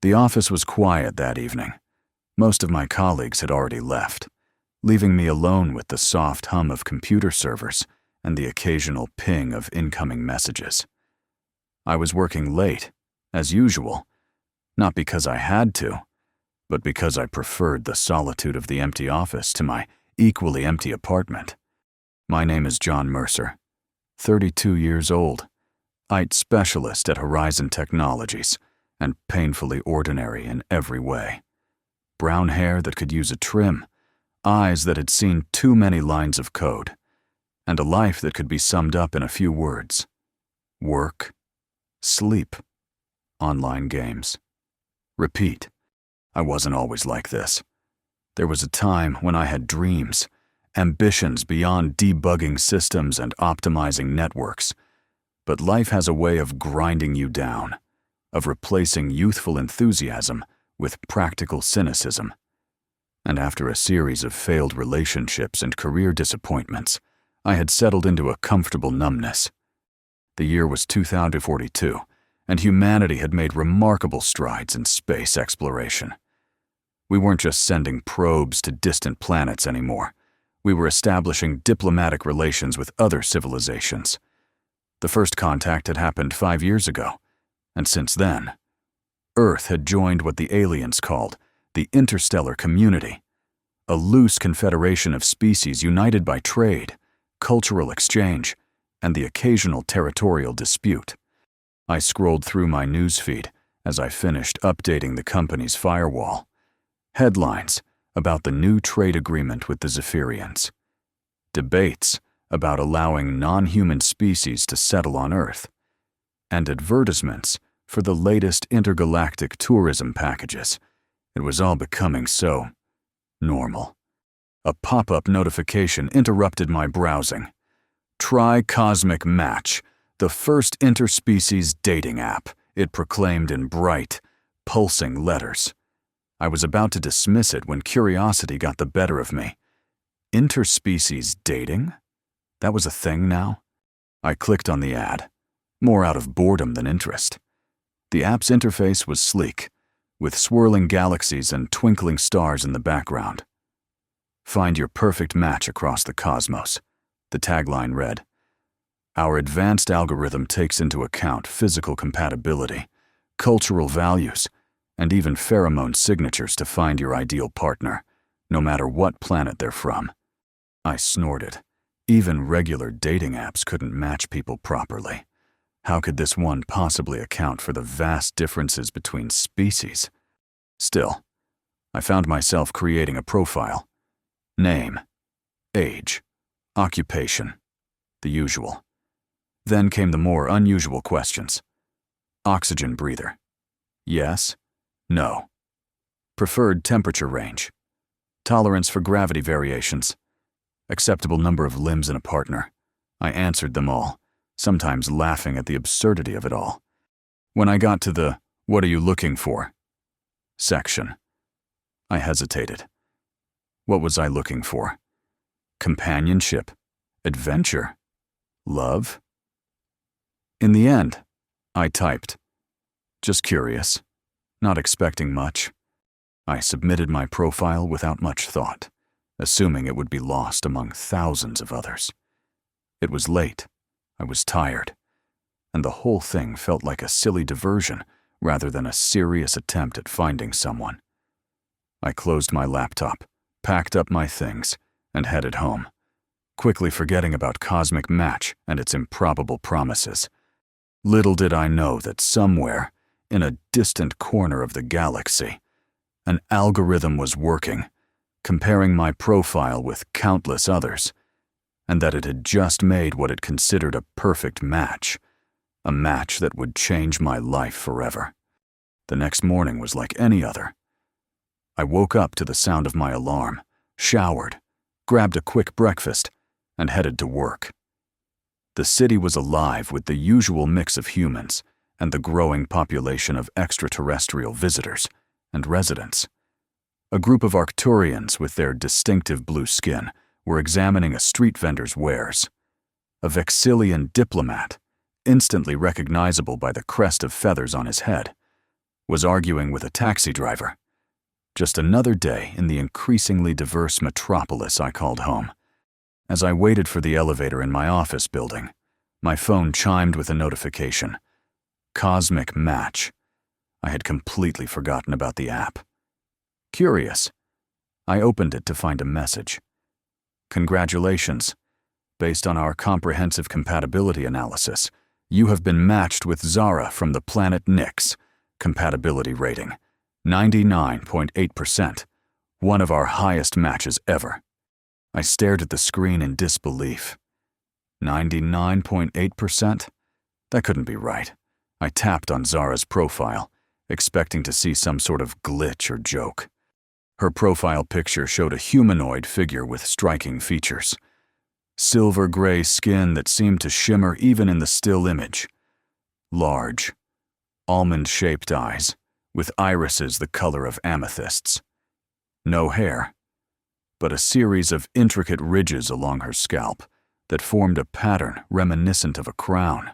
The office was quiet that evening. Most of my colleagues had already left, leaving me alone with the soft hum of computer servers and the occasional ping of incoming messages. I was working late, as usual, not because I had to, but because I preferred the solitude of the empty office to my equally empty apartment. My name is John Mercer, 32 years old, IT specialist at Horizon Technologies, and painfully ordinary in every way. Brown hair that could use a trim, eyes that had seen too many lines of code, and a life that could be summed up in a few words: work, sleep, online games. Repeat. I wasn't always like this. There was a time when I had dreams, ambitions beyond debugging systems and optimizing networks. But life has a way of grinding you down, of replacing youthful enthusiasm with practical cynicism. And after a series of failed relationships and career disappointments, I had settled into a comfortable numbness. The year was 2042, and humanity had made remarkable strides in space exploration. We weren't just sending probes to distant planets anymore. We were establishing diplomatic relations with other civilizations. The first contact had happened 5 years ago, and since then, Earth had joined what the aliens called the interstellar community, a loose confederation of species united by trade, cultural exchange, and the occasional territorial dispute. I scrolled through my newsfeed as I finished updating the company's firewall. Headlines about the new trade agreement with the Zephyrians. Debates about allowing non-human species to settle on Earth. And advertisements for the latest intergalactic tourism packages. It was all becoming so normal. A pop-up notification interrupted my browsing. Try Cosmic Match, the first interspecies dating app, it proclaimed in bright, pulsing letters. I was about to dismiss it when curiosity got the better of me. Interspecies dating? That was a thing now? I clicked on the ad, more out of boredom than interest. The app's interface was sleek, with swirling galaxies and twinkling stars in the background. Find your perfect match across the cosmos, the tagline read. Our advanced algorithm takes into account physical compatibility, cultural values, and even pheromone signatures to find your ideal partner, no matter what planet they're from. I snorted. Even regular dating apps couldn't match people properly. How could this one possibly account for the vast differences between species? Still, I found myself creating a profile. Name, age, occupation, the usual. Then came the more unusual questions. Oxygen breather. Yes, no. Preferred temperature range. Tolerance for gravity variations. Acceptable number of limbs in a partner. I answered them all, sometimes laughing at the absurdity of it all. When I got to the "What are you looking for?" section, I hesitated. What was I looking for? Companionship? Adventure? Love? In the end, I typed, "Just curious, not expecting much." I submitted my profile without much thought, assuming it would be lost among thousands of others. It was late, I was tired, and the whole thing felt like a silly diversion rather than a serious attempt at finding someone. I closed my laptop, packed up my things, and headed home, quickly forgetting about Cosmic Match and its improbable promises. Little did I know that somewhere, in a distant corner of the galaxy, an algorithm was working, comparing my profile with countless others, and that it had just made what it considered a perfect match, a match that would change my life forever. The next morning was like any other. I woke up to the sound of my alarm, showered, grabbed a quick breakfast, and headed to work. The city was alive with the usual mix of humans and the growing population of extraterrestrial visitors and residents. A group of Arcturians with their distinctive blue skin were examining a street vendor's wares. A Vexillian diplomat, instantly recognizable by the crest of feathers on his head. was arguing with a taxi driver. Just another day in the increasingly diverse metropolis I called home. As I waited for the elevator in my office building, my phone chimed with a notification. Cosmic Match. I had completely forgotten about the app. Curious, I opened it to find a message. Congratulations. Based on our comprehensive compatibility analysis, you have been matched with Zara from the planet Nyx. Compatibility rating, 99.8%. One of our highest matches ever. I stared at the screen in disbelief. 99.8%? That couldn't be right. I tapped on Zara's profile, expecting to see some sort of glitch or joke. Her profile picture showed a humanoid figure with striking features. Silver-gray skin that seemed to shimmer even in the still image. Large, almond-shaped eyes, with irises the color of amethysts. No hair, but a series of intricate ridges along her scalp that formed a pattern reminiscent of a crown.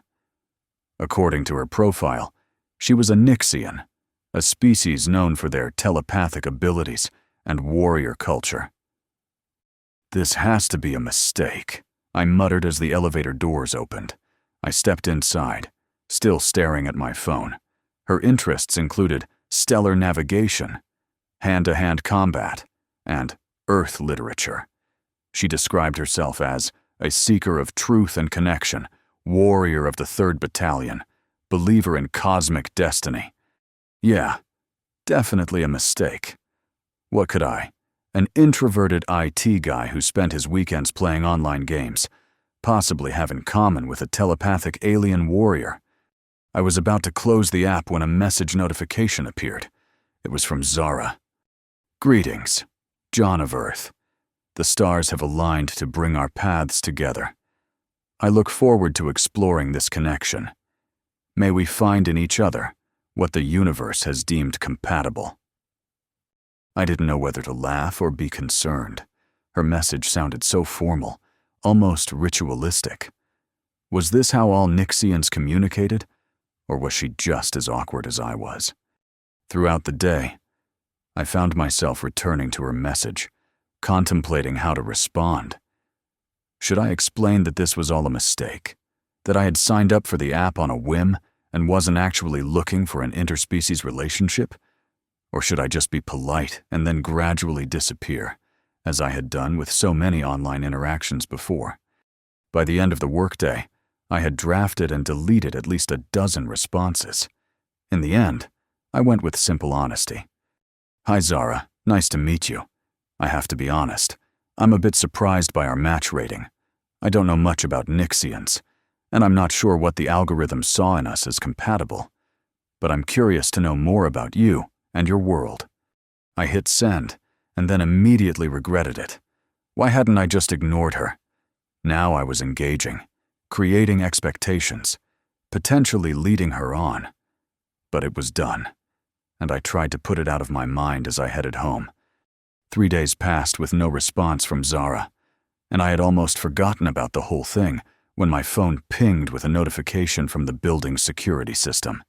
According to her profile, she was a Nyxian, a species known for their telepathic abilities and warrior culture. This has to be a mistake, I muttered as the elevator doors opened. I stepped inside, still staring at my phone. Her interests included stellar navigation, hand-to-hand combat, and Earth literature. She described herself as a seeker of truth and connection, warrior of the 3rd Battalion, believer in cosmic destiny. Yeah, definitely a mistake. What could I, an introverted IT guy who spent his weekends playing online games, possibly have in common with a telepathic alien warrior? I was about to close the app when a message notification appeared. It was from Zara. Greetings, John of Earth. The stars have aligned to bring our paths together. I look forward to exploring this connection. May we find in each other what the universe has deemed compatible. I didn't know whether to laugh or be concerned. Her message sounded so formal, almost ritualistic. Was this how all Nyxians communicated, or was she just as awkward as I was? Throughout the day, I found myself returning to her message, contemplating how to respond. Should I explain that this was all a mistake? That I had signed up for the app on a whim and wasn't actually looking for an interspecies relationship? Or should I just be polite and then gradually disappear, as I had done with so many online interactions before? By the end of the workday, I had drafted and deleted at least a dozen responses. In the end, I went with simple honesty. Hi Zara, nice to meet you. I have to be honest, I'm a bit surprised by our match rating. I don't know much about Nyxians, and I'm not sure what the algorithm saw in us as compatible. But I'm curious to know more about you and your world. I hit send, and then immediately regretted it. Why hadn't I just ignored her? Now I was engaging, creating expectations, potentially leading her on. But it was done, and I tried to put it out of my mind as I headed home. 3 days passed with no response from Zara, and I had almost forgotten about the whole thing when my phone pinged with a notification from the building's security system.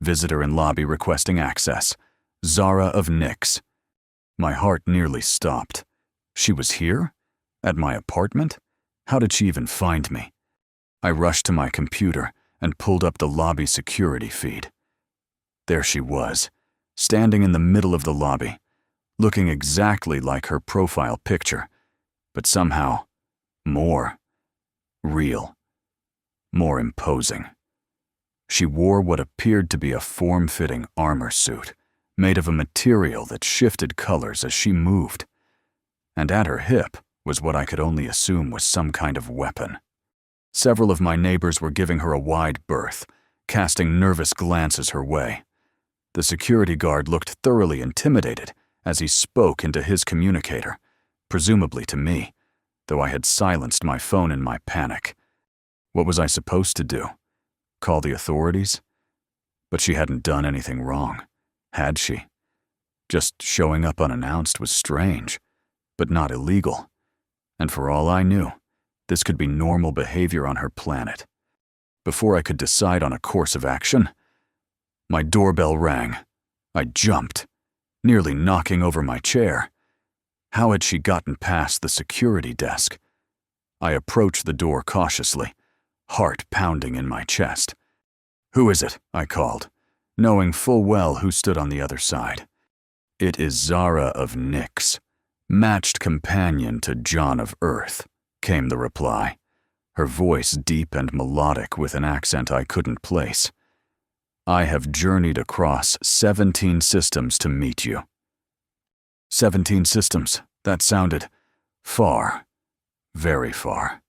Visitor in lobby requesting access. Zara of Nyx. My heart nearly stopped. She was here? At my apartment? How did she even find me? I rushed to my computer and pulled up the lobby security feed. There she was, standing in the middle of the lobby, looking exactly like her profile picture, but somehow more real, more imposing. She wore what appeared to be a form-fitting armor suit, made of a material that shifted colors as she moved. And at her hip was what I could only assume was some kind of weapon. Several of my neighbors were giving her a wide berth, casting nervous glances her way. The security guard looked thoroughly intimidated as he spoke into his communicator, presumably to me, though I had silenced my phone in my panic. What was I supposed to do? Call the authorities? But she hadn't done anything wrong, had she? Just showing up unannounced was strange, but not illegal. And for all I knew, this could be normal behavior on her planet. Before I could decide on a course of action, My doorbell rang. I jumped, nearly knocking over my chair. How had she gotten past the security desk? I approached the door cautiously, heart pounding in my chest. "Who is it?" I called, knowing full well who stood on the other side. "It is Zara of Nyx, matched companion to John of Earth," came the reply, her voice deep and melodic with an accent I couldn't place. "I have journeyed across 17 systems to meet you." 17 systems, that sounded far, very far.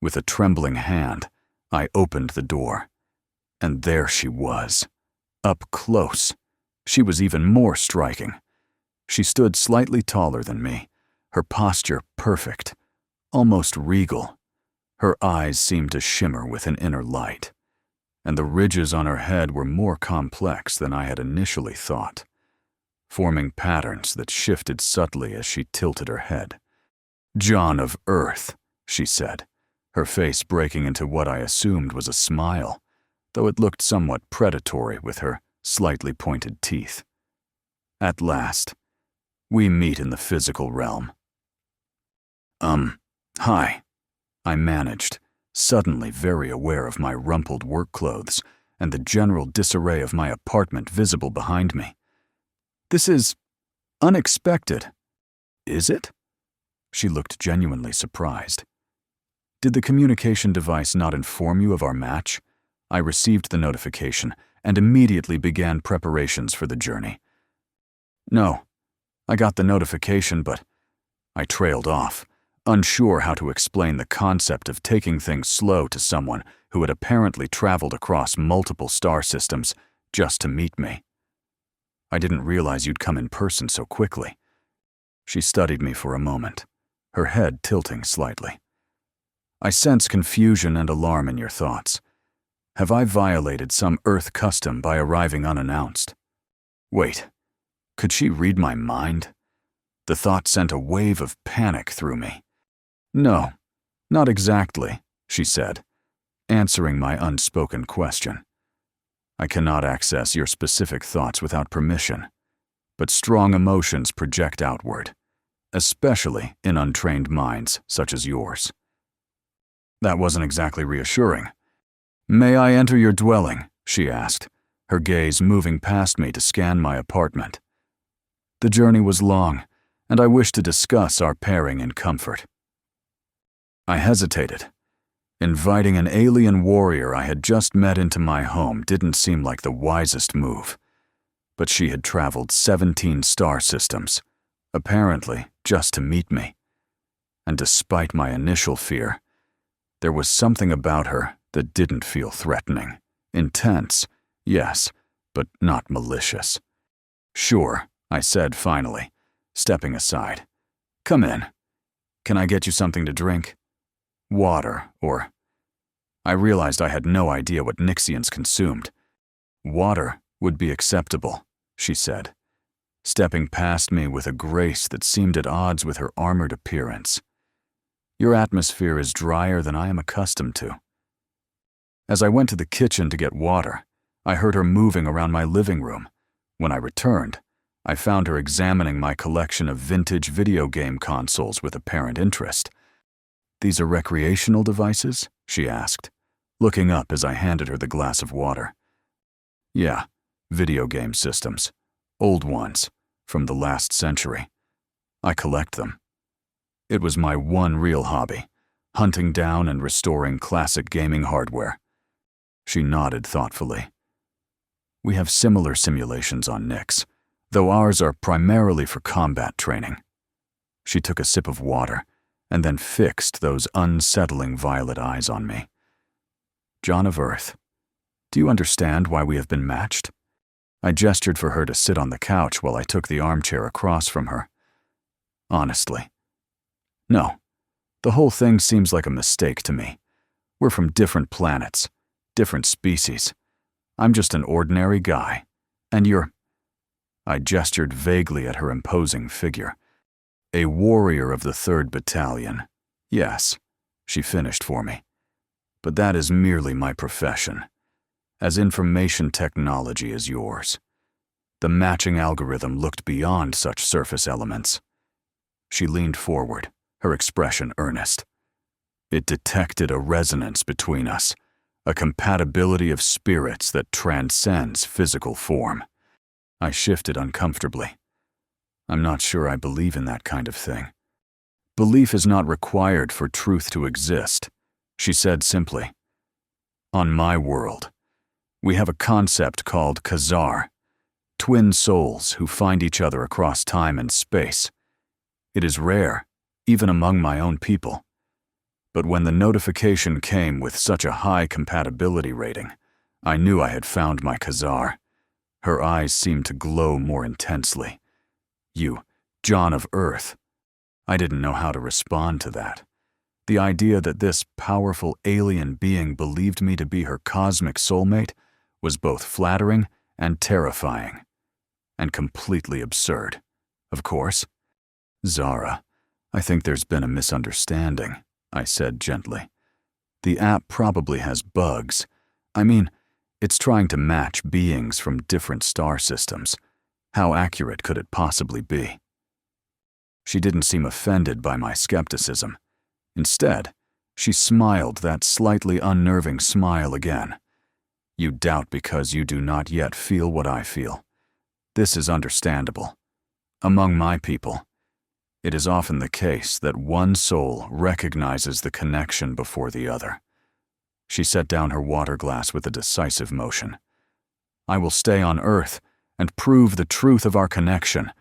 With a trembling hand, I opened the door. And there she was, up close. She was even more striking. She stood slightly taller than me, her posture perfect, almost regal. Her eyes seemed to shimmer with an inner light, and the ridges on her head were more complex than I had initially thought, forming patterns that shifted subtly as she tilted her head. "John of Earth," she said, her face breaking into what I assumed was a smile, though it looked somewhat predatory with her slightly pointed teeth. "At last, we meet in the physical realm." Hi," I managed, suddenly very aware of my rumpled work clothes and the general disarray of my apartment visible behind me. "This is unexpected." "Is it?" She looked genuinely surprised. "Did the communication device not inform you of our match?" I received the notification and immediately began preparations for the journey. "No, I got the notification, but..." I trailed off, unsure how to explain the concept of taking things slow to someone who had apparently traveled across multiple star systems just to meet me. "I didn't realize you'd come in person so quickly." She studied me for a moment, her head tilting slightly. "I sense confusion and alarm in your thoughts. Have I violated some Earth custom by arriving unannounced?" Wait, could she read my mind? The thought sent a wave of panic through me. "No, not exactly," she said, answering my unspoken question. "I cannot access your specific thoughts without permission, but strong emotions project outward, especially in untrained minds such as yours." That wasn't exactly reassuring. "May I enter your dwelling?" she asked, her gaze moving past me to scan my apartment. The journey was long, and I wished to discuss our pairing in comfort. I hesitated. Inviting an alien warrior I had just met into my home didn't seem like the wisest move. But she had traveled 17 star systems, apparently just to meet me. And despite my initial fear, there was something about her that didn't feel threatening. Intense, yes, but not malicious. "Sure," I said finally, stepping aside. "Come in. Can I get you something to drink? Water, or..." I realized I had no idea what Nyxians consumed. "Water would be acceptable," she said, stepping past me with a grace that seemed at odds with her armored appearance. "Your atmosphere is drier than I am accustomed to." As I went to the kitchen to get water, I heard her moving around my living room. When I returned, I found her examining my collection of vintage video game consoles with apparent interest. "These are recreational devices?" she asked, looking up as I handed her the glass of water. "Yeah, video game systems. Old ones, from the last century. I collect them. It was my one real hobby, hunting down and restoring classic gaming hardware." She nodded thoughtfully. "We have similar simulations on Nyx, though ours are primarily for combat training." She took a sip of water and then fixed those unsettling violet eyes on me. "John of Earth, do you understand why we have been matched?" I gestured for her to sit on the couch while I took the armchair across from her. "Honestly, no. The whole thing seems like a mistake to me. We're from different planets, different species. I'm just an ordinary guy, and you're..." I gestured vaguely at her imposing figure. "A warrior of the 3rd Battalion. Yes," she finished for me. "But that is merely my profession. as information technology as yours. The matching algorithm looked beyond such surface elements. She leaned forward, her expression earnest. It detected a resonance between us, a compatibility of spirits that transcends physical form. I shifted uncomfortably. I'm not sure I believe in that kind of thing. Belief is not required for truth to exist, she said simply. On my world, we have a concept called Khazar, twin souls who find each other across time and space. It is rare, even among my own people. But when the notification came with such a high compatibility rating, I knew I had found my Khazar. Her eyes seemed to glow more intensely. You, John of Earth. I didn't know how to respond to that. The idea that this powerful alien being believed me to be her cosmic soulmate was both flattering and terrifying, and completely absurd. Of course. Zara, I think there's been a misunderstanding, I said gently. The app probably has bugs. I mean, it's trying to match beings from different star systems. How accurate could it possibly be? She didn't seem offended by my skepticism. Instead, she smiled that slightly unnerving smile again. You doubt because you do not yet feel what I feel. This is understandable. Among my people, it is often the case that one soul recognizes the connection before the other. She set down her water glass with a decisive motion. I will stay on Earth and prove the truth of our connection.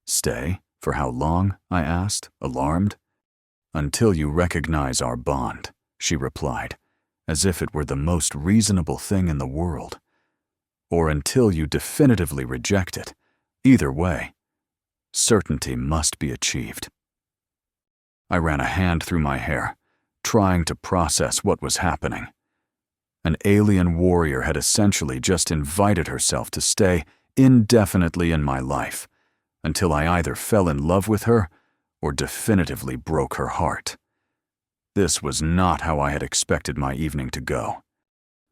Stay? For how long? I asked, alarmed. Until you recognize our bond, she replied, as if it were the most reasonable thing in the world. Or until you definitively reject it. Either way, certainty must be achieved. I ran a hand through my hair, trying to process what was happening. An alien warrior had essentially just invited herself to stay indefinitely in my life, until I either fell in love with her or definitively broke her heart. This was not how I had expected my evening to go.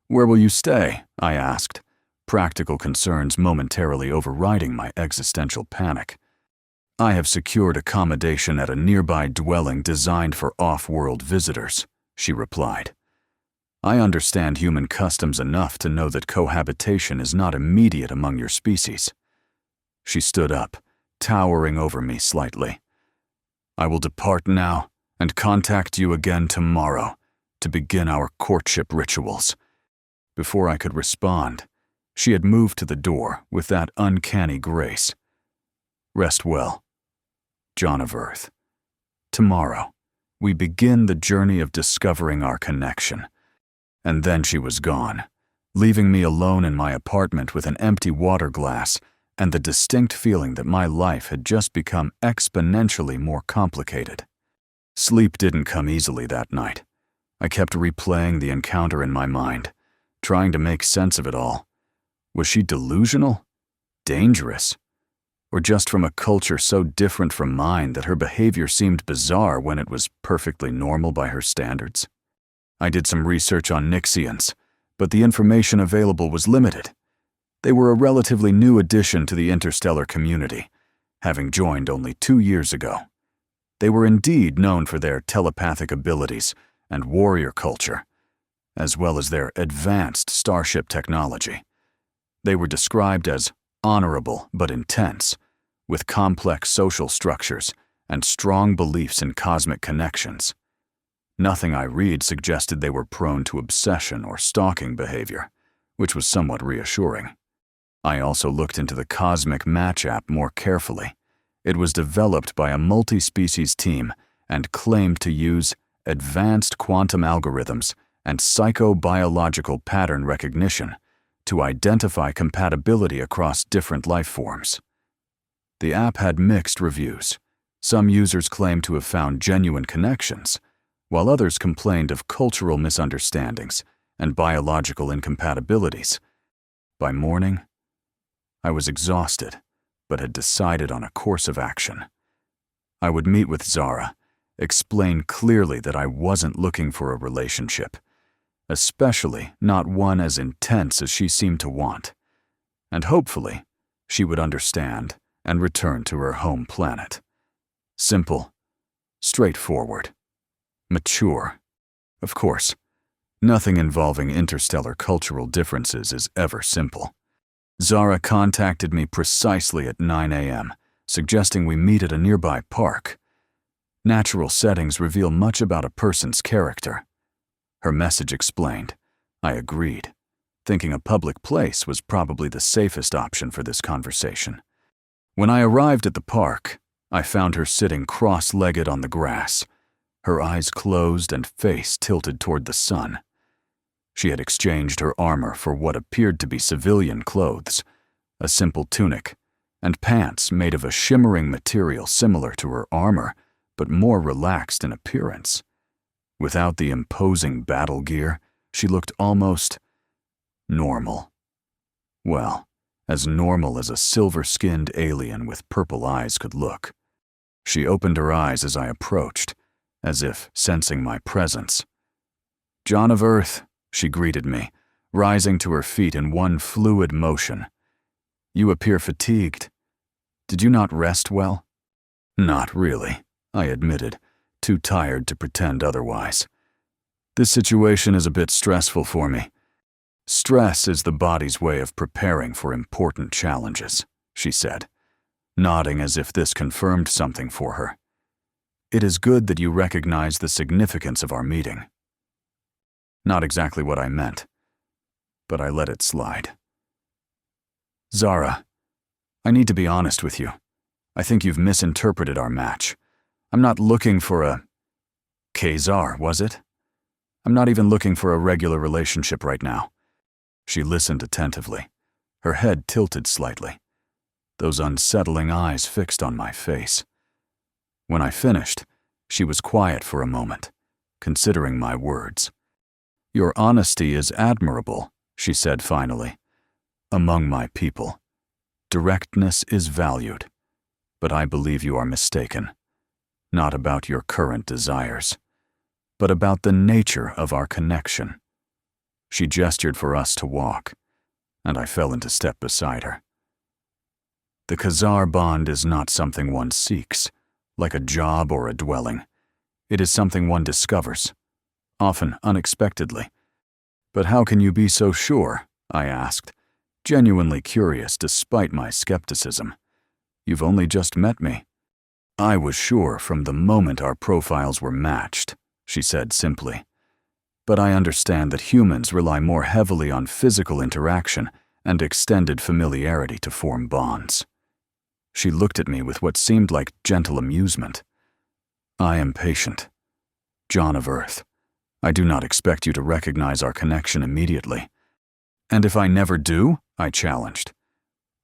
Where will you stay? I asked, practical concerns momentarily overriding my existential panic. I have secured accommodation at a nearby dwelling designed for off-world visitors, she replied. I understand human customs enough to know that cohabitation is not immediate among your species. She stood up, towering over me slightly. I will depart now and contact you again tomorrow to begin our courtship rituals. Before I could respond, she had moved to the door with that uncanny grace. Rest well, John of Earth. Tomorrow, we begin the journey of discovering our connection. And then she was gone, leaving me alone in my apartment with an empty water glass and the distinct feeling that my life had just become exponentially more complicated. Sleep didn't come easily that night. I kept replaying the encounter in my mind, trying to make sense of it all. Was she delusional? Dangerous? Or just from a culture so different from mine that her behavior seemed bizarre when it was perfectly normal by her standards? I did some research on Nixians, but the information available was limited. They were a relatively new addition to the interstellar community, having joined only 2 years ago. They were indeed known for their telepathic abilities and warrior culture, as well as their advanced starship technology. They were described as honorable but intense, with complex social structures and strong beliefs in cosmic connections. Nothing I read suggested they were prone to obsession or stalking behavior, which was somewhat reassuring. I also looked into the Cosmic Match app more carefully. It was developed by a multi-species team and claimed to use advanced quantum algorithms and psychobiological pattern recognition to identify compatibility across different life forms. The app had mixed reviews. Some users claimed to have found genuine connections, while others complained of cultural misunderstandings and biological incompatibilities. By morning, I was exhausted, but had decided on a course of action. I would meet with Zara, explain clearly that I wasn't looking for a relationship, especially not one as intense as she seemed to want. And hopefully, she would understand and return to her home planet. Simple, straightforward, mature. Of course, nothing involving interstellar cultural differences is ever simple. Zara contacted me precisely at 9 a.m., suggesting we meet at a nearby park. Natural settings reveal much about a person's character. Her message explained. I agreed, thinking a public place was probably the safest option for this conversation. When I arrived at the park, I found her sitting cross-legged on the grass, her eyes closed and face tilted toward the sun. She had exchanged her armor for what appeared to be civilian clothes, a simple tunic, and pants made of a shimmering material similar to her armor, but more relaxed in appearance. Without the imposing battle gear, she looked almost normal. Well, as normal as a silver-skinned alien with purple eyes could look. She opened her eyes as I approached, as if sensing my presence. "John of Earth," she greeted me, rising to her feet in one fluid motion. "You appear fatigued. Did you not rest well?" "Not really," I admitted, too tired to pretend otherwise. "This situation is a bit stressful for me." "Stress is the body's way of preparing for important challenges," she said, nodding as if this confirmed something for her. "It is good that you recognize the significance of our meeting." Not exactly what I meant, but I let it slide. "Zara, I need to be honest with you. I think you've misinterpreted our match. I'm not looking for a Khazar, was it? I'm not even looking for a regular relationship right now." She listened attentively, her head tilted slightly, those unsettling eyes fixed on my face. When I finished, she was quiet for a moment, considering my words. "Your honesty is admirable," she said finally. "Among my people, directness is valued, but I believe you are mistaken. Not about your current desires, but about the nature of our connection." She gestured for us to walk, and I fell into step beside her. The Khazar bond is not something one seeks, like a job or a dwelling. It is something one discovers, often unexpectedly. "But how can you be so sure?" I asked, genuinely curious despite my skepticism. "You've only just met me." "I was sure from the moment our profiles were matched," she said simply. "But I understand that humans rely more heavily on physical interaction and extended familiarity to form bonds." She looked at me with what seemed like gentle amusement. "I am patient. John of Earth, I do not expect you to recognize our connection immediately." "And if I never do?" I challenged.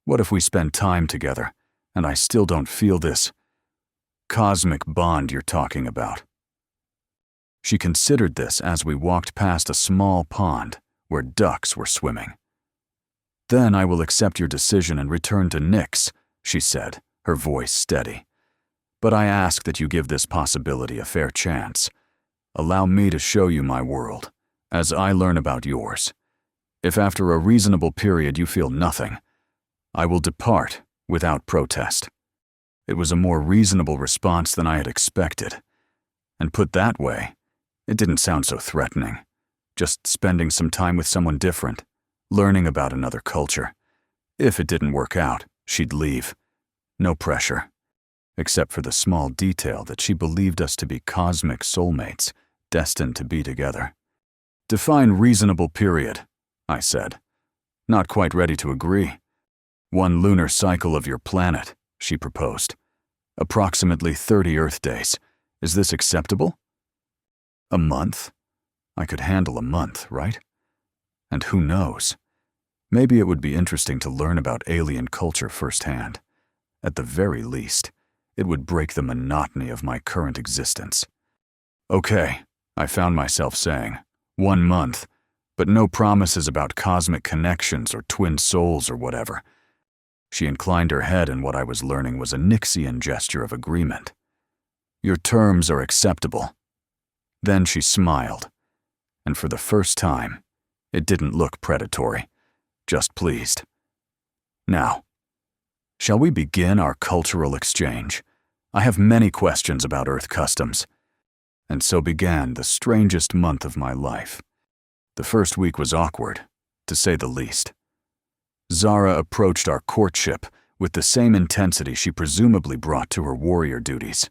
"What if we spend time together, and I still don't feel this cosmic bond you're talking about?" She considered this as we walked past a small pond where ducks were swimming. "Then I will accept your decision and return to Nyx," she said, her voice steady. "But I ask that you give this possibility a fair chance. Allow me to show you my world, as I learn about yours. If after a reasonable period you feel nothing, I will depart without protest." It was a more reasonable response than I had expected. And put that way, it didn't sound so threatening. Just spending some time with someone different, learning about another culture. If it didn't work out, she'd leave. No pressure. Except for the small detail that she believed us to be cosmic soulmates, destined to be together. "Define reasonable period," I said. Not quite ready to agree. "1 lunar cycle of your planet," she proposed. "Approximately 30 Earth days. Is this acceptable?" A month? I could handle a month, right? And who knows? Maybe it would be interesting to learn about alien culture firsthand. At the very least, it would break the monotony of my current existence. "Okay," I found myself saying. 1 month, but no promises about cosmic connections or twin souls or whatever. She inclined her head in what I was learning was a Nyxian gesture of agreement. "Your terms are acceptable." Then she smiled, and for the first time, it didn't look predatory, just pleased. Now, shall we begin our cultural exchange? I have many questions about Earth customs. And so began the strangest month of my life. The first week was awkward, to say the least. Zara approached our courtship with the same intensity she presumably brought to her warrior duties.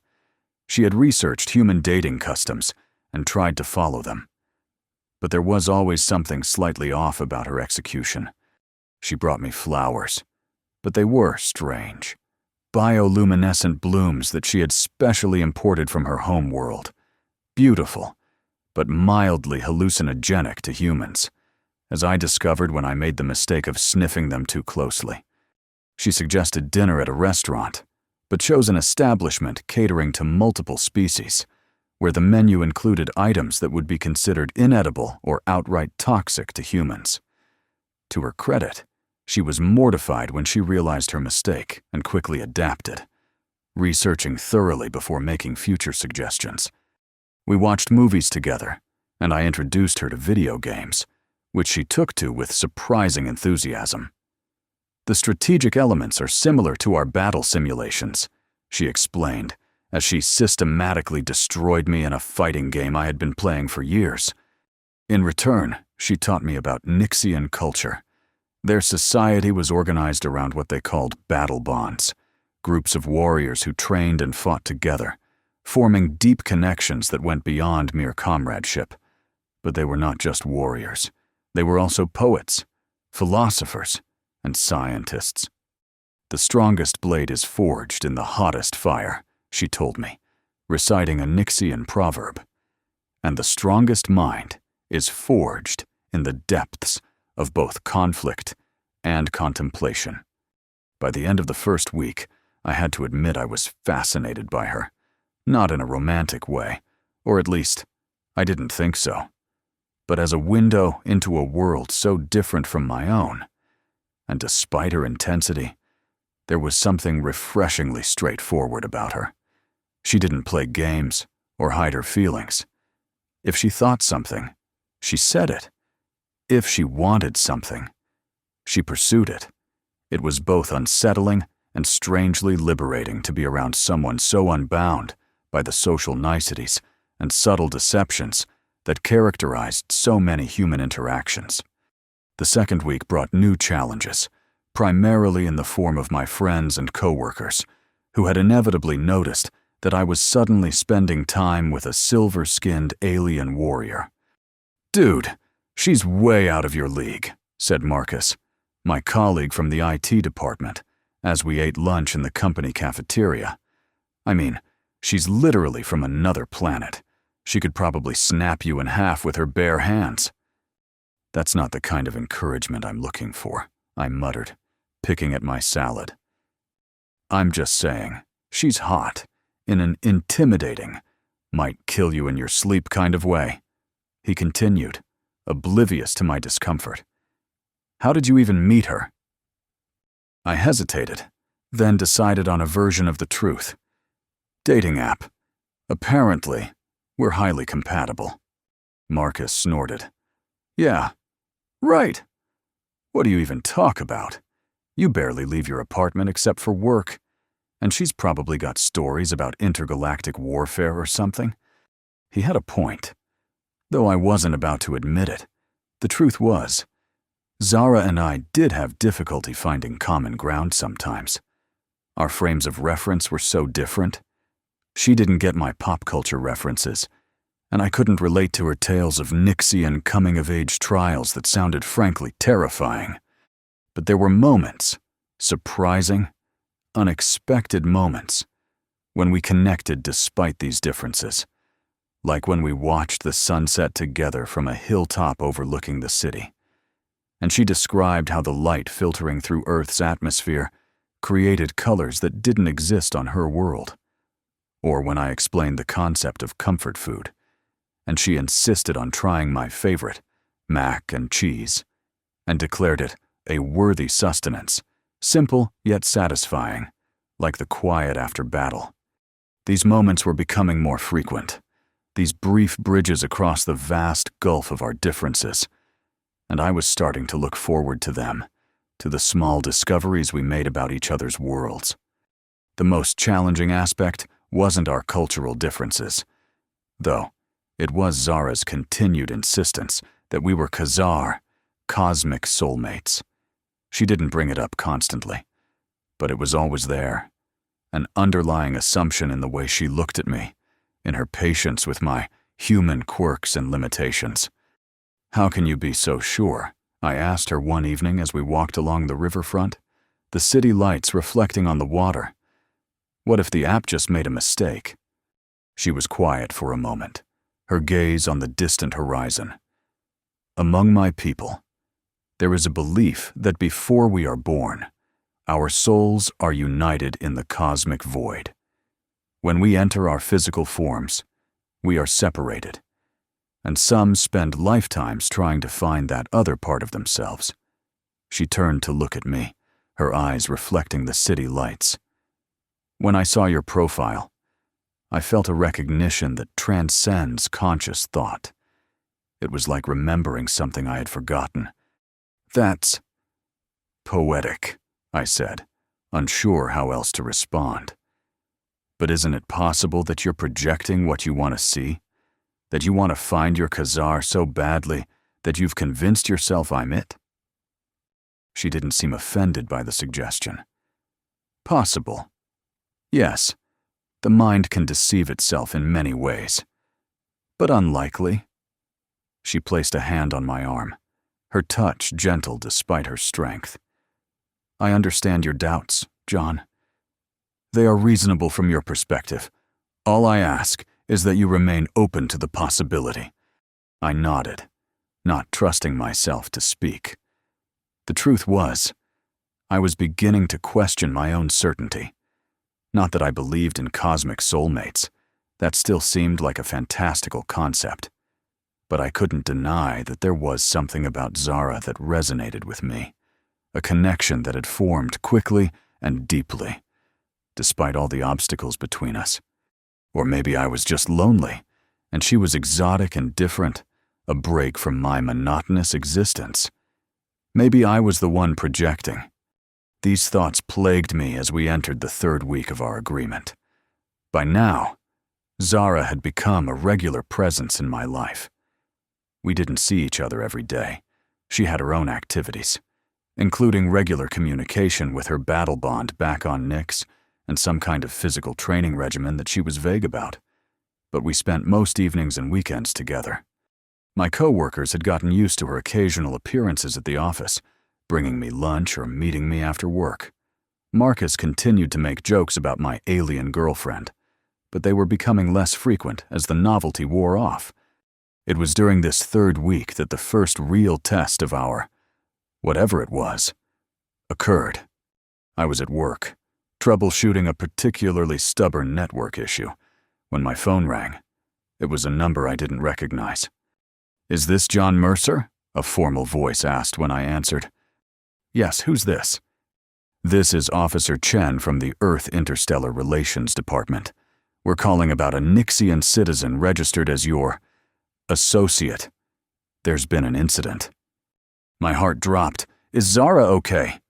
She had researched human dating customs and tried to follow them. But there was always something slightly off about her execution. She brought me flowers, but they were strange. Bioluminescent blooms that she had specially imported from her home world. Beautiful, but mildly hallucinogenic to humans, as I discovered when I made the mistake of sniffing them too closely. She suggested dinner at a restaurant, but chose an establishment catering to multiple species, where the menu included items that would be considered inedible or outright toxic to humans. To her credit, she was mortified when she realized her mistake and quickly adapted, researching thoroughly before making future suggestions. We watched movies together, and I introduced her to video games, which she took to with surprising enthusiasm. The strategic elements are similar to our battle simulations, she explained, as she systematically destroyed me in a fighting game I had been playing for years. In return, she taught me about Nixian culture. Their society was organized around what they called battle bonds, groups of warriors who trained and fought together, forming deep connections that went beyond mere comradeship. But they were not just warriors. They were also poets, philosophers, and scientists. The strongest blade is forged in the hottest fire, she told me, reciting a Nixian proverb. And the strongest mind is forged in the depths of both conflict and contemplation. By the end of the first week, I had to admit I was fascinated by her. Not in a romantic way, or at least, I didn't think so, but as a window into a world so different from my own. And despite her intensity, there was something refreshingly straightforward about her. She didn't play games or hide her feelings. If she thought something, she said it. If she wanted something, she pursued it. It was both unsettling and strangely liberating to be around someone so unbound by the social niceties and subtle deceptions that characterized so many human interactions. The second week brought new challenges, primarily in the form of my friends and coworkers, who had inevitably noticed that I was suddenly spending time with a silver-skinned alien warrior. "Dude, she's way out of your league," said Marcus, my colleague from the IT department, as we ate lunch in the company cafeteria. I mean, she's literally from another planet. She could probably snap you in half with her bare hands. "That's not the kind of encouragement I'm looking for," I muttered, picking at my salad. "I'm just saying, she's hot, in an intimidating, might kill you in your sleep kind of way," he continued, oblivious to my discomfort. "How did you even meet her?" I hesitated, then decided on a version of the truth. "Dating app. Apparently, we're highly compatible." Marcus snorted. "Yeah, right. What do you even talk about? You barely leave your apartment except for work. And she's probably got stories about intergalactic warfare or something." He had a point. Though I wasn't about to admit it, the truth was, Zara and I did have difficulty finding common ground sometimes. Our frames of reference were so different. She didn't get my pop culture references, and I couldn't relate to her tales of Nixian coming-of-age trials that sounded frankly terrifying. But there were moments, surprising, unexpected moments, when we connected despite these differences, like when we watched the sunset together from a hilltop overlooking the city. And she described how the light filtering through Earth's atmosphere created colors that didn't exist on her world. Or when I explained the concept of comfort food, and she insisted on trying my favorite, mac and cheese, and declared it a worthy sustenance, simple yet satisfying, like the quiet after battle. These moments were becoming more frequent, these brief bridges across the vast gulf of our differences, and I was starting to look forward to them, to the small discoveries we made about each other's worlds. The most challenging aspect wasn't our cultural differences, though it was Zara's continued insistence that we were Khazar, cosmic soulmates. She didn't bring it up constantly, but it was always there, an underlying assumption in the way she looked at me, in her patience with my human quirks and limitations. "How can you be so sure?" I asked her one evening as we walked along the riverfront, the city lights reflecting on the water. What if the app just made a mistake? She was quiet for a moment, her gaze on the distant horizon. "Among my people, there is a belief that before we are born, our souls are united in the cosmic void. When we enter our physical forms, we are separated, and some spend lifetimes trying to find that other part of themselves." She turned to look at me, her eyes reflecting the city lights. "When I saw your profile, I felt a recognition that transcends conscious thought. It was like remembering something I had forgotten. That's poetic," I said, unsure how else to respond. "But isn't it possible that you're projecting what you want to see? That you want to find your Khazar so badly that you've convinced yourself I'm it?" She didn't seem offended by the suggestion. "Possible. Yes, the mind can deceive itself in many ways. But unlikely." She placed a hand on my arm, her touch gentle despite her strength. "I understand your doubts, John. They are reasonable from your perspective. All I ask is that you remain open to the possibility." I nodded, not trusting myself to speak. The truth was, I was beginning to question my own certainty. Not that I believed in cosmic soulmates. That still seemed like a fantastical concept. But I couldn't deny that there was something about Zara that resonated with me, a connection that had formed quickly and deeply, despite all the obstacles between us. Or maybe I was just lonely, and she was exotic and different, a break from my monotonous existence. Maybe I was the one projecting. These thoughts plagued me as we entered the third week of our agreement. By now, Zara had become a regular presence in my life. We didn't see each other every day. She had her own activities, including regular communication with her battle bond back on Nyx and some kind of physical training regimen that she was vague about. But we spent most evenings and weekends together. My co-workers had gotten used to her occasional appearances at the office, bringing me lunch or meeting me after work. Marcus continued to make jokes about my alien girlfriend, but they were becoming less frequent as the novelty wore off. It was during this third week that the first real test of our, whatever it was, occurred. I was at work, troubleshooting a particularly stubborn network issue, when my phone rang. It was a number I didn't recognize. "Is this John Mercer?" a formal voice asked when I answered. "Yes, who's this?" "This is Officer Chen from the Earth Interstellar Relations Department. We're calling about a Nyxian citizen registered as your associate. There's been an incident." My heart dropped. "Is Zara okay?"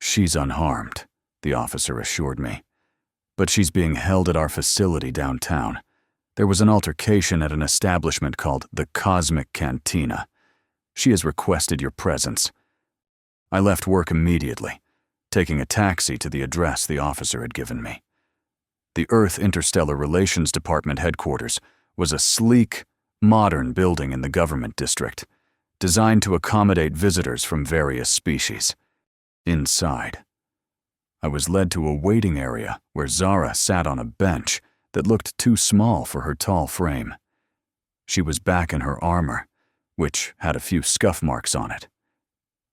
"She's unharmed," the officer assured me. "But she's being held at our facility downtown. There was an altercation at an establishment called the Cosmic Cantina. She has requested your presence." I left work immediately, taking a taxi to the address the officer had given me. The Earth Interstellar Relations Department headquarters was a sleek, modern building in the government district, designed to accommodate visitors from various species. Inside, I was led to a waiting area where Zara sat on a bench that looked too small for her tall frame. She was back in her armor, which had a few scuff marks on it.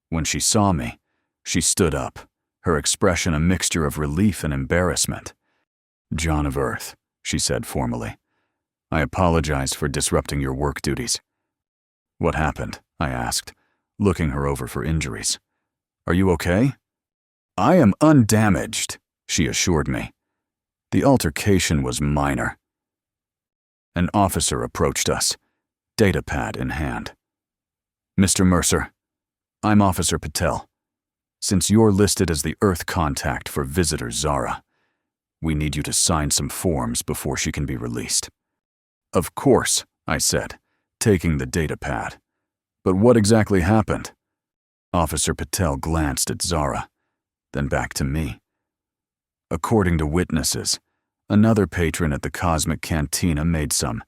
When she saw me, she stood up, her expression a mixture of relief and embarrassment. "John of Earth," she said formally. "I apologize for disrupting your work duties." "What happened?" I asked, looking her over for injuries. "Are you okay?" "I am undamaged," she assured me. "The altercation was minor." An officer approached us, datapad in hand. "Mr. Mercer, I'm Officer Patel. Since you're listed as the Earth contact for visitor Zara, we need you to sign some forms before she can be released." "Of course," I said, taking the datapad. "But what exactly happened?" Officer Patel glanced at Zara, then back to me. "According to witnesses, another patron at the Cosmic Cantina made some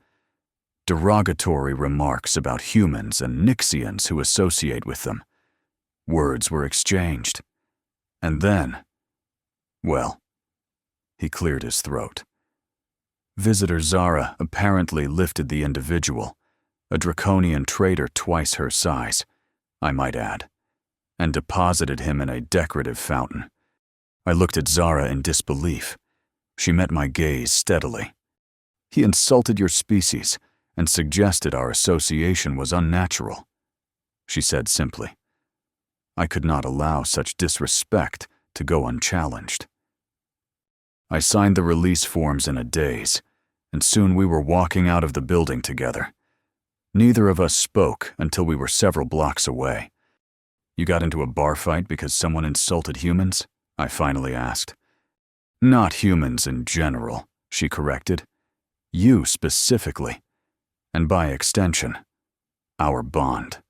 derogatory remarks about humans and Nixians who associate with them. Words were exchanged. And then, well," he cleared his throat. "Visitor Zara apparently lifted the individual, a draconian traitor twice her size, I might add, and deposited him in a decorative fountain." I looked at Zara in disbelief. She met my gaze steadily. "He insulted your species and suggested our association was unnatural," she said simply. I could not allow such disrespect to go unchallenged. I signed the release forms in a daze, and soon we were walking out of the building together. Neither of us spoke until we were several blocks away. "You got into a bar fight because someone insulted humans?" I finally asked. "Not humans in general," she corrected. "You specifically. And by extension, our bond."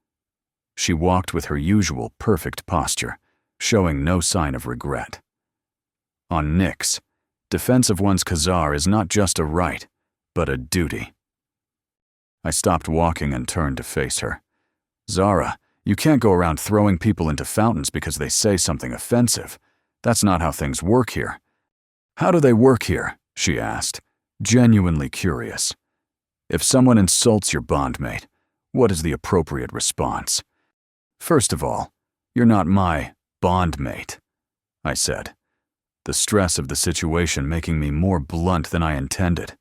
She walked with her usual perfect posture, showing no sign of regret. On Nyx, defense of one's Khazar is not just a right, but a duty. I stopped walking and turned to face her. "Zara, you can't go around throwing people into fountains because they say something offensive. That's not how things work here." "How do they work here?" she asked, genuinely curious. "If someone insults your bondmate, what is the appropriate response?" "First of all, you're not my bondmate," I said, the stress of the situation making me more blunt than I intended.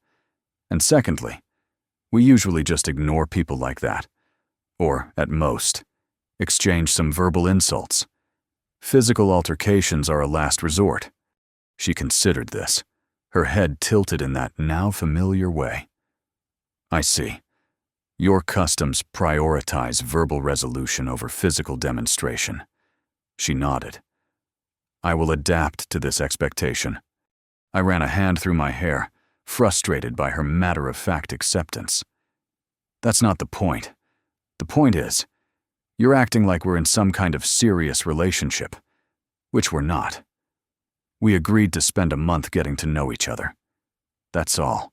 "And secondly, we usually just ignore people like that, or, at most, exchange some verbal insults. Physical altercations are a last resort." She considered this, her head tilted in that now familiar way. "I see. Your customs prioritize verbal resolution over physical demonstration." She nodded. "I will adapt to this expectation." I ran a hand through my hair, frustrated by her matter-of-fact acceptance. "That's not the point. The point is, you're acting like we're in some kind of serious relationship, which we're not. We agreed to spend a month getting to know each other. That's all."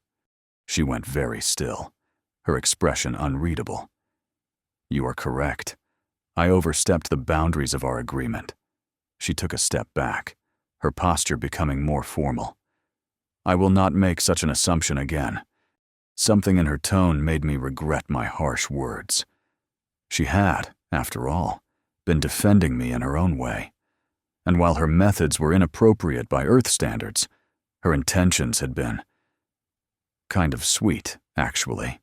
She went very still, her expression unreadable. "You are correct. I overstepped the boundaries of our agreement." She took a step back, her posture becoming more formal. "I will not make such an assumption again." Something in her tone made me regret my harsh words. She had, after all, been defending me in her own way. And while her methods were inappropriate by Earth standards, her intentions had been kind of sweet, actually.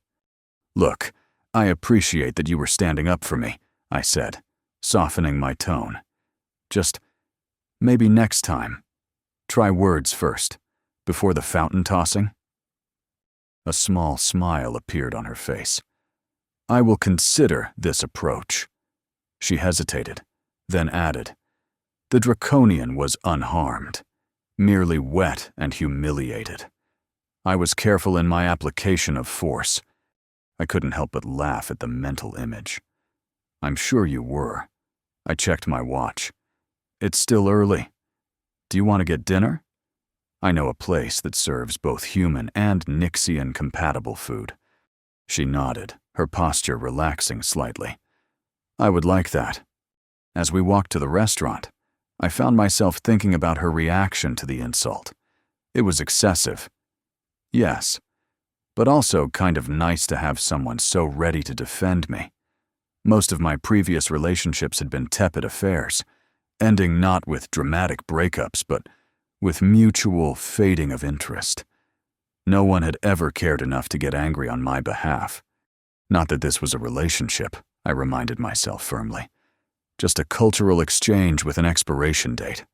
"Look, I appreciate that you were standing up for me," I said, softening my tone. "Just maybe next time, try words first, before the fountain tossing." A small smile appeared on her face. "I will consider this approach." She hesitated, then added, "The draconian was unharmed, merely wet and humiliated. I was careful in my application of force." I couldn't help but laugh at the mental image. "I'm sure you were." I checked my watch. "It's still early. Do you want to get dinner? I know a place that serves both human and Nixian-compatible food." She nodded, her posture relaxing slightly. "I would like that." As we walked to the restaurant, I found myself thinking about her reaction to the insult. It was excessive. Yes, but also kind of nice to have someone so ready to defend me. Most of my previous relationships had been tepid affairs, ending not with dramatic breakups, but with mutual fading of interest. No one had ever cared enough to get angry on my behalf. Not that this was a relationship, I reminded myself firmly. Just a cultural exchange with an expiration date.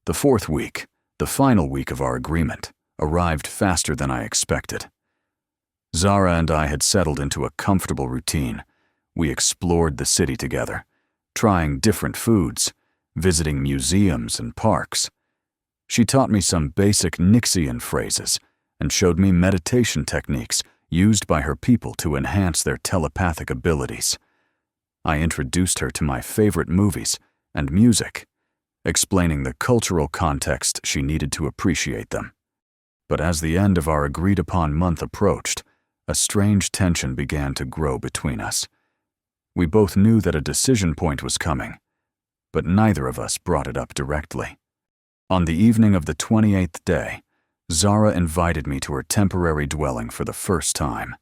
The fourth week, the final week of our agreement, arrived faster than I expected. Zara and I had settled into a comfortable routine. We explored the city together, trying different foods, visiting museums and parks. She taught me some basic Nixian phrases and showed me meditation techniques used by her people to enhance their telepathic abilities. I introduced her to my favorite movies and music, explaining the cultural context she needed to appreciate them. But as the end of our agreed-upon month approached, a strange tension began to grow between us. We both knew that a decision point was coming, but neither of us brought it up directly. On the evening of the 28th day, Zara invited me to her temporary dwelling for the first time.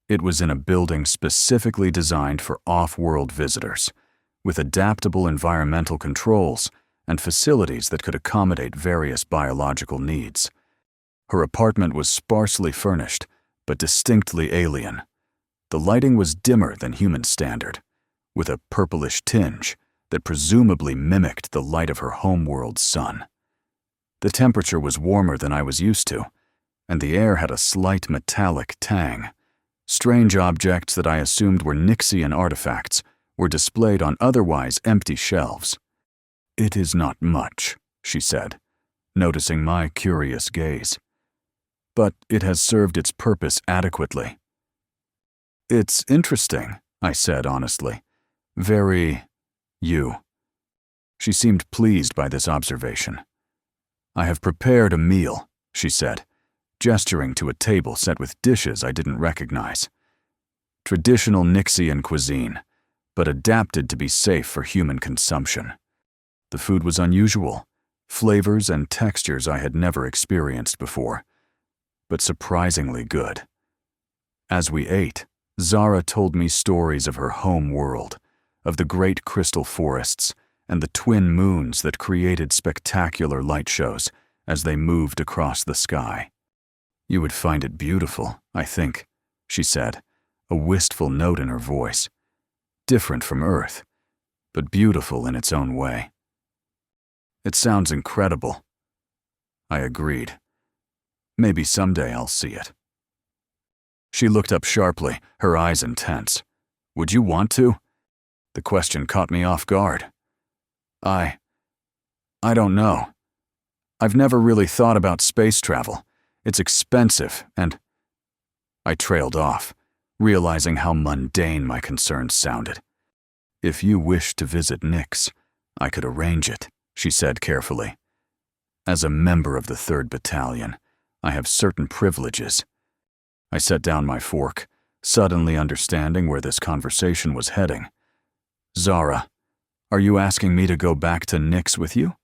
It was in a building specifically designed for off-world visitors, with adaptable environmental controls and facilities that could accommodate various biological needs. Her apartment was sparsely furnished, but distinctly alien. The lighting was dimmer than human standard, with a purplish tinge that presumably mimicked the light of her homeworld sun. The temperature was warmer than I was used to, and the air had a slight metallic tang. Strange objects that I assumed were Nixian artifacts were displayed on otherwise empty shelves. "It is not much," she said, noticing my curious gaze. "But it has served its purpose adequately." "It's interesting," I said honestly. "Very you." She seemed pleased by this observation. "I have prepared a meal," she said, gesturing to a table set with dishes I didn't recognize. Traditional Nixian cuisine, but adapted to be safe for human consumption. The food was unusual, flavors and textures I had never experienced before, but surprisingly good. As we ate, Zara told me stories of her home world, of the great crystal forests and the twin moons that created spectacular light shows as they moved across the sky. "You would find it beautiful, I think," she said, a wistful note in her voice. "Different from Earth, but beautiful in its own way." "It sounds incredible." I agreed. "Maybe someday I'll see it." She looked up sharply, her eyes intense. "Would you want to?" The question caught me off guard. I don't know. I've never really thought about space travel. It's expensive, and..." I trailed off, realizing how mundane my concerns sounded. "If you wish to visit Nix, I could arrange it," she said carefully. "As a member of the 3rd Battalion, I have certain privileges." I set down my fork, suddenly understanding where this conversation was heading. "Zara, are you asking me to go back to Nix with you?"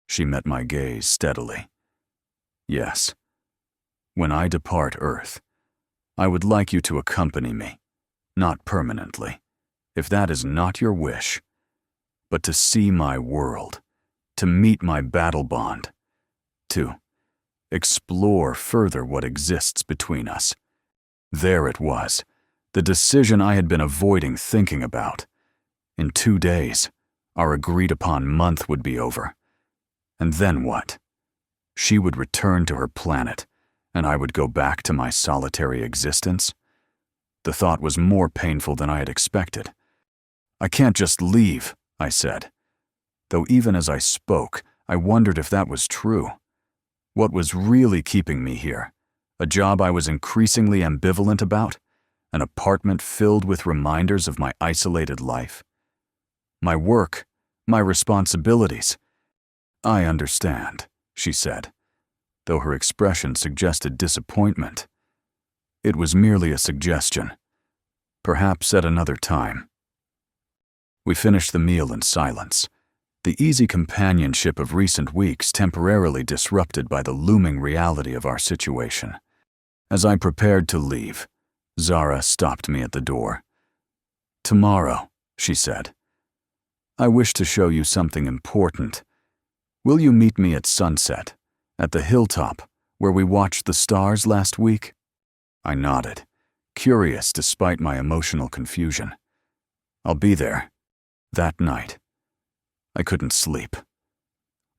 She met my gaze steadily. "Yes. When I depart Earth, I would like you to accompany me, not permanently, if that is not your wish, but to see my world, to meet my battle bond, to explore further what exists between us." There it was, the decision I had been avoiding thinking about. In 2 days, our agreed-upon month would be over. And then what? She would return to her planet, and I would go back to my solitary existence? The thought was more painful than I had expected. "I can't just leave," I said. Though even as I spoke, I wondered if that was true. What was really keeping me here? A job I was increasingly ambivalent about? An apartment filled with reminders of my isolated life? My work, my responsibilities. "I understand," she said, though her expression suggested disappointment. It was merely a suggestion. Perhaps at another time. We finished the meal in silence, the easy companionship of recent weeks temporarily disrupted by the looming reality of our situation. As I prepared to leave, Zara stopped me at the door. "Tomorrow," she said, "I wish to show you something important. Will you meet me at sunset, at the hilltop where we watched the stars last week?" I nodded, curious despite my emotional confusion. "I'll be there." That night, I couldn't sleep.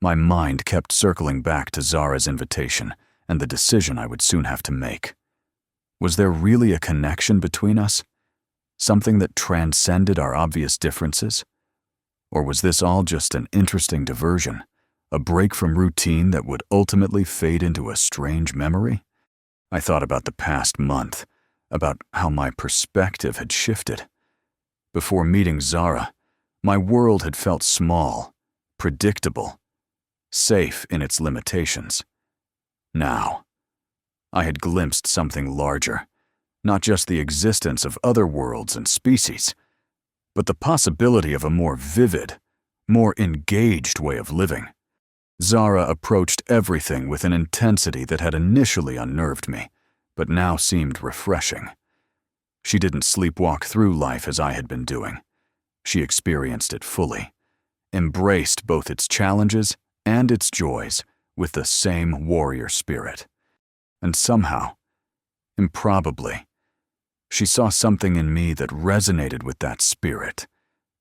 My mind kept circling back to Zara's invitation and the decision I would soon have to make. Was there really a connection between us? Something that transcended our obvious differences? Or was this all just an interesting diversion, a break from routine that would ultimately fade into a strange memory? I thought about the past month, about how my perspective had shifted. Before meeting Zara, my world had felt small, predictable, safe in its limitations. Now, I had glimpsed something larger, not just the existence of other worlds and species, but the possibility of a more vivid, more engaged way of living. Zara approached everything with an intensity that had initially unnerved me, but now seemed refreshing. She didn't sleepwalk through life as I had been doing. She experienced it fully, embraced both its challenges and its joys with the same warrior spirit. And somehow, improbably, she saw something in me that resonated with that spirit.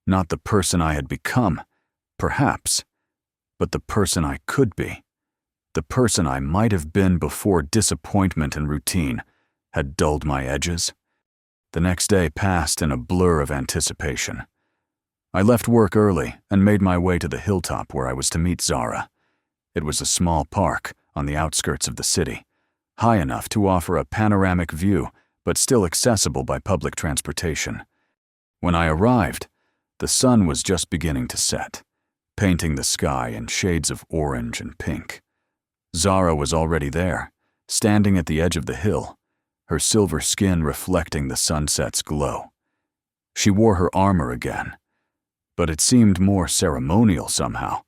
Not the person I had become, perhaps, but the person I could be. The person I might have been before disappointment and routine had dulled my edges. The next day passed in a blur of anticipation. I left work early and made my way to the hilltop where I was to meet Zara. It was a small park on the outskirts of the city, high enough to offer a panoramic view, but still accessible by public transportation. When I arrived, the sun was just beginning to set, painting the sky in shades of orange and pink. Zara was already there, standing at the edge of the hill, her silver skin reflecting the sunset's glow. She wore her armor again, but it seemed more ceremonial somehow,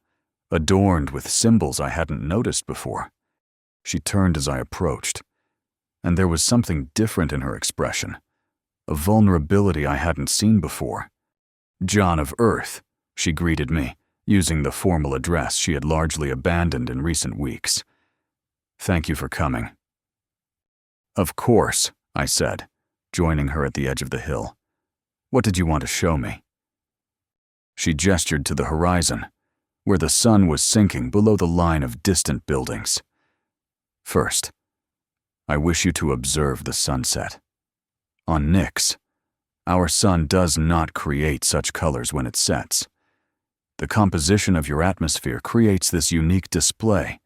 adorned with symbols I hadn't noticed before. She turned as I approached, and there was something different in her expression, a vulnerability I hadn't seen before. "John of Earth," she greeted me, using the formal address she had largely abandoned in recent weeks. "Thank you for coming." "Of course," I said, joining her at the edge of the hill. "What did you want to show me?" She gestured to the horizon, where the sun was sinking below the line of distant buildings. "First, I wish you to observe the sunset. On Nyx, our sun does not create such colors when it sets. The composition of your atmosphere creates this unique display.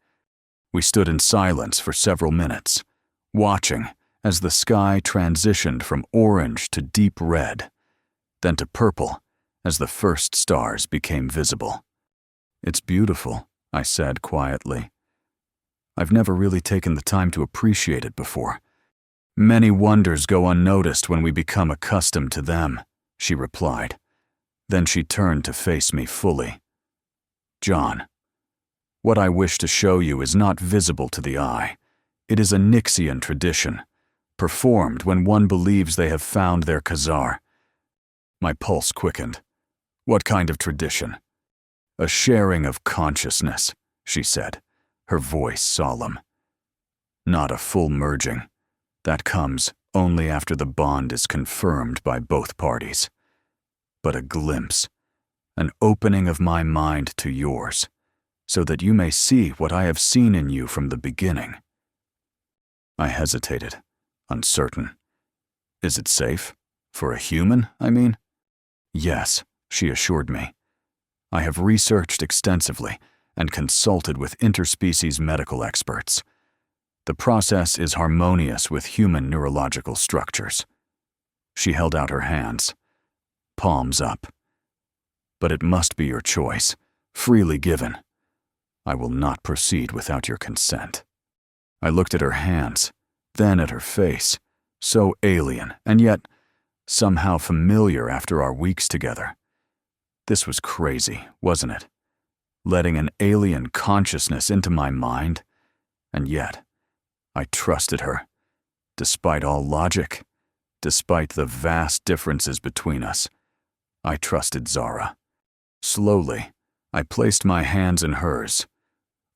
We stood in silence for several minutes, watching as the sky transitioned from orange to deep red, then to purple as the first stars became visible. "It's beautiful," I said quietly. "I've never really taken the time to appreciate it before. Many wonders go unnoticed when we become accustomed to them," she replied. Then she turned to face me fully. "John, what I wish to show you is not visible to the eye. It is a Nyxian tradition, performed when one believes they have found their Khazar." My pulse quickened. "What kind of tradition?" "A sharing of consciousness," she said, her voice solemn. "Not a full merging. That comes only after the bond is confirmed by both parties. But a glimpse, an opening of my mind to yours, so that you may see what I have seen in you from the beginning." I hesitated, uncertain. "Is it safe? For a human, I mean?" "Yes," she assured me. "I have researched extensively and consulted with interspecies medical experts. The process is harmonious with human neurological structures." She held out her hands, palms up. "But it must be your choice, freely given. I will not proceed without your consent." I looked at her hands, then at her face, so alien and yet somehow familiar after our weeks together. This was crazy, wasn't it? Letting an alien consciousness into my mind, and yet I trusted her, despite all logic, despite the vast differences between us. I trusted Zara. Slowly, I placed my hands in hers.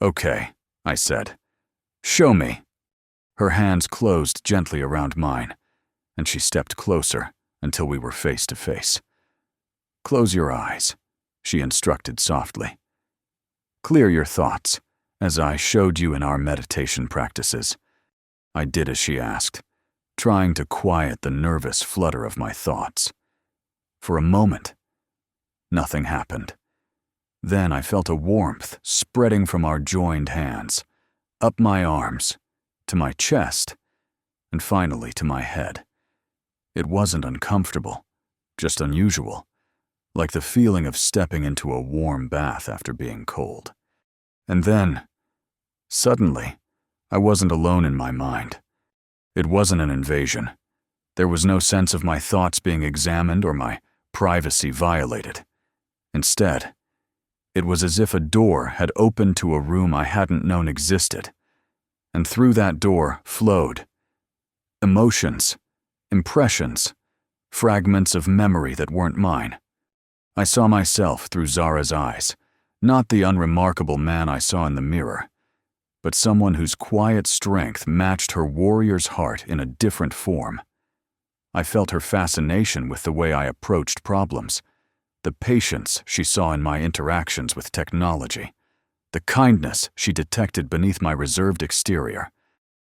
"Okay," I said. "Show me." Her hands closed gently around mine, and she stepped closer until we were face to face. "Close your eyes," she instructed softly. "Clear your thoughts, as I showed you in our meditation practices." I did as she asked, trying to quiet the nervous flutter of my thoughts. For a moment, nothing happened. Then I felt a warmth spreading from our joined hands, up my arms, to my chest, and finally to my head. It wasn't uncomfortable, just unusual, like the feeling of stepping into a warm bath after being cold. And then, suddenly, I wasn't alone in my mind. It wasn't an invasion. There was no sense of my thoughts being examined or my privacy violated. Instead, it was as if a door had opened to a room I hadn't known existed, and through that door flowed emotions, impressions, fragments of memory that weren't mine. I saw myself through Zara's eyes, not the unremarkable man I saw in the mirror, but someone whose quiet strength matched her warrior's heart in a different form. I felt her fascination with the way I approached problems, the patience she saw in my interactions with technology, the kindness she detected beneath my reserved exterior.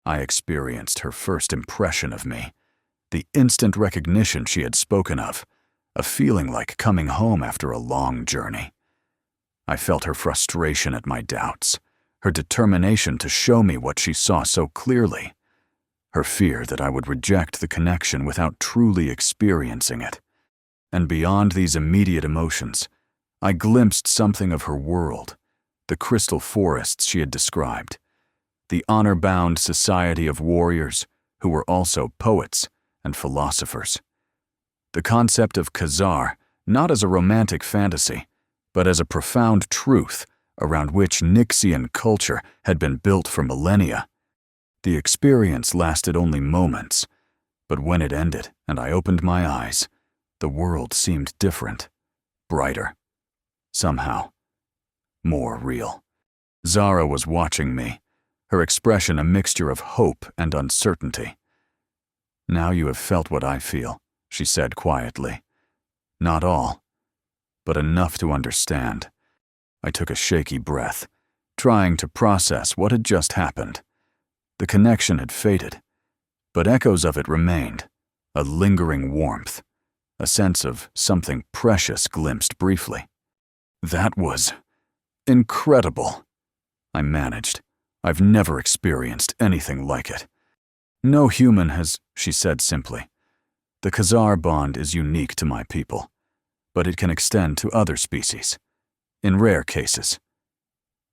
I experienced her first impression of me, the instant recognition she had spoken of, a feeling like coming home after a long journey. I felt her frustration at my doubts, her determination to show me what she saw so clearly, her fear that I would reject the connection without truly experiencing it. And beyond these immediate emotions, I glimpsed something of her world, the crystal forests she had described, the honor-bound society of warriors who were also poets and philosophers. The concept of Khazar not as a romantic fantasy, but as a profound truth around which Nixian culture had been built for millennia. The experience lasted only moments, but when it ended and I opened my eyes, the world seemed different, brighter, somehow more real. Zara was watching me, her expression a mixture of hope and uncertainty. "Now you have felt what I feel," she said quietly. "Not all, but enough to understand." I took a shaky breath, trying to process what had just happened. The connection had faded, but echoes of it remained, a lingering warmth, a sense of something precious glimpsed briefly. "That was incredible," I managed. "I've never experienced anything like it." "No human has," she said simply. "The Khazar bond is unique to my people, but it can extend to other species, in rare cases."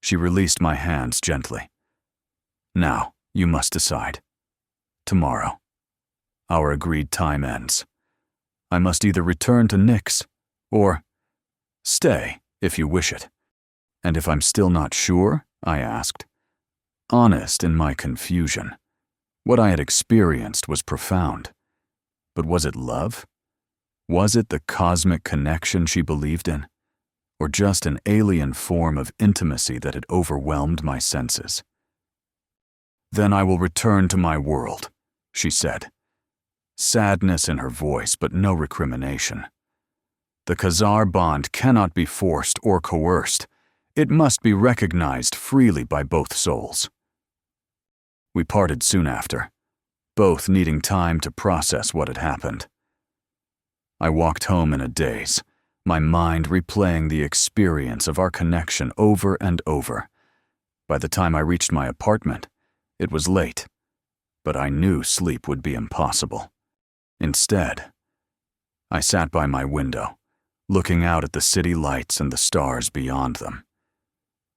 She released my hands gently. "Now, you must decide. Tomorrow. Our agreed time ends. I must either return to Nyx, or stay, if you wish it." "And if I'm still not sure?" I asked, honest in my confusion. What I had experienced was profound. But was it love? Was it the cosmic connection she believed in? Or just an alien form of intimacy that had overwhelmed my senses? "Then I will return to my world," she said. Sadness in her voice, but no recrimination. "The Khazar bond cannot be forced or coerced. It must be recognized freely by both souls." We parted soon after, both needing time to process what had happened. I walked home in a daze, my mind replaying the experience of our connection over and over. By the time I reached my apartment, it was late, but I knew sleep would be impossible. Instead, I sat by my window, looking out at the city lights and the stars beyond them.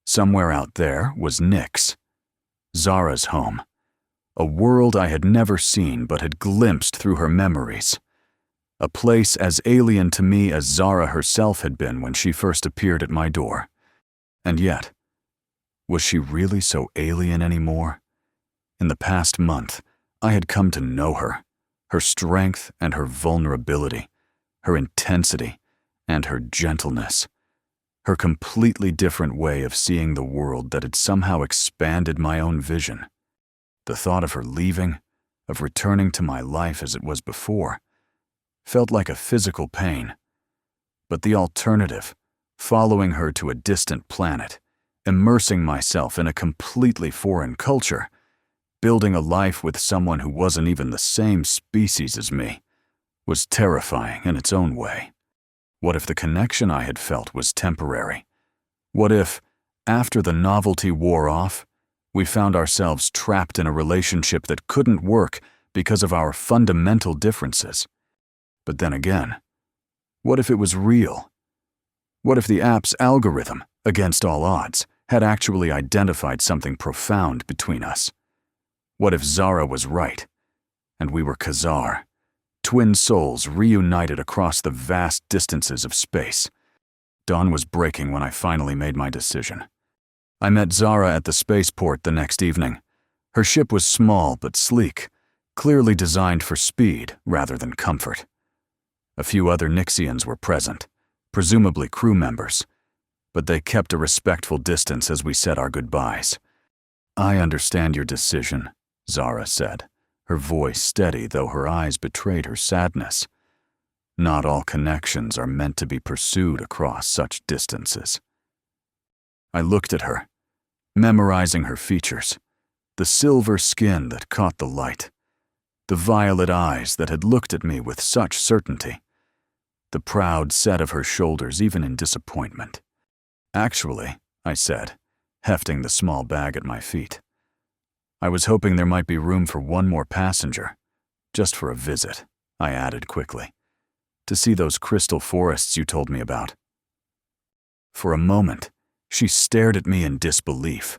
Somewhere out there was Nyx, Zara's home, a world I had never seen but had glimpsed through her memories, a place as alien to me as Zara herself had been when she first appeared at my door. And yet, was she really so alien anymore? In the past month, I had come to know her strength and her vulnerability, her intensity and her gentleness, her completely different way of seeing the world that had somehow expanded my own vision. The thought of her leaving, of returning to my life as it was before, felt like a physical pain. But the alternative, following her to a distant planet, immersing myself in a completely foreign culture, building a life with someone who wasn't even the same species as me, was terrifying in its own way. What if the connection I had felt was temporary? What if, after the novelty wore off, we found ourselves trapped in a relationship that couldn't work because of our fundamental differences? But then again, what if it was real? What if the app's algorithm, against all odds, had actually identified something profound between us? What if Zara was right, and we were Khazar, twin souls reunited across the vast distances of space? Dawn was breaking when I finally made my decision. I met Zara at the spaceport the next evening. Her ship was small but sleek, clearly designed for speed rather than comfort. A few other Nixians were present, presumably crew members, but they kept a respectful distance as we said our goodbyes. "I understand your decision," Zara said, her voice steady though her eyes betrayed her sadness. "Not all connections are meant to be pursued across such distances." I looked at her, memorizing her features, the silver skin that caught the light, the violet eyes that had looked at me with such certainty, the proud set of her shoulders even in disappointment. "Actually," I said, hefting the small bag at my feet, "I was hoping there might be room for one more passenger, just for a visit," I added quickly, "to see those crystal forests you told me about." For a moment, she stared at me in disbelief.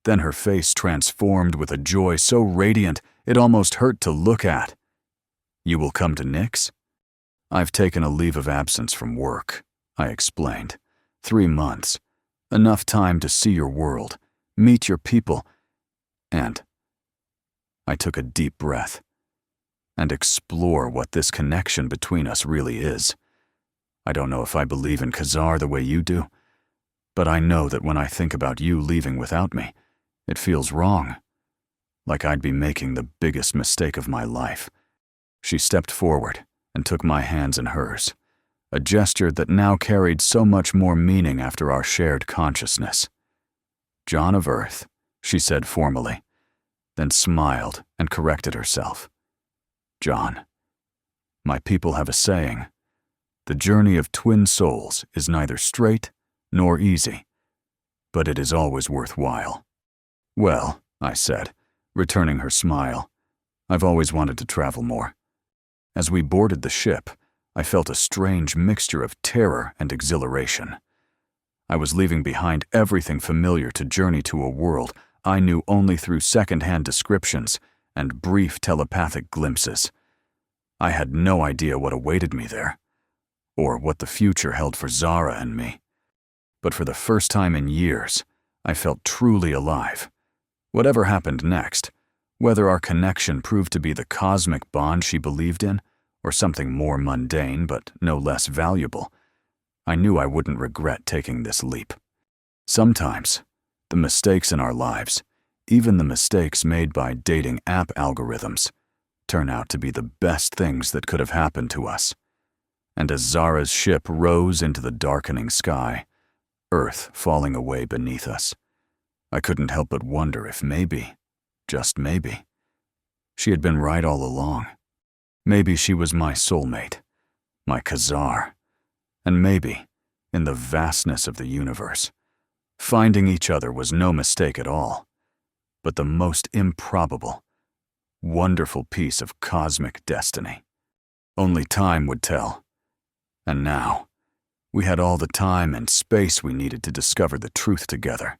Then her face transformed with a joy so radiant it almost hurt to look at. "You will come to Nyx?" "I've taken a leave of absence from work," I explained. 3 months. Enough time to see your world, meet your people, and—" I took a deep breath, "and explore what this connection between us really is. I don't know if I believe in Khazar the way you do, but I know that when I think about you leaving without me, it feels wrong, like I'd be making the biggest mistake of my life." She stepped forward and took my hands in hers, a gesture that now carried so much more meaning after our shared consciousness. "John of Earth," she said formally, then smiled and corrected herself. "John. My people have a saying, the journey of twin souls is neither straight nor easy, but it is always worthwhile." "Well," I said, returning her smile, "I've always wanted to travel more." As we boarded the ship, I felt a strange mixture of terror and exhilaration. I was leaving behind everything familiar to journey to a world I knew only through second-hand descriptions and brief telepathic glimpses. I had no idea what awaited me there, or what the future held for Zara and me. But for the first time in years, I felt truly alive. Whatever happened next, whether our connection proved to be the cosmic bond she believed in, or something more mundane but no less valuable, I knew I wouldn't regret taking this leap. Sometimes, the mistakes in our lives, even the mistakes made by dating app algorithms, turn out to be the best things that could have happened to us. And as Zara's ship rose into the darkening sky, Earth falling away beneath us, I couldn't help but wonder if maybe, just maybe, she had been right all along. Maybe she was my soulmate, my Khazar, and maybe, in the vastness of the universe, finding each other was no mistake at all, but the most improbable, wonderful piece of cosmic destiny. Only time would tell. And now, we had all the time and space we needed to discover the truth together.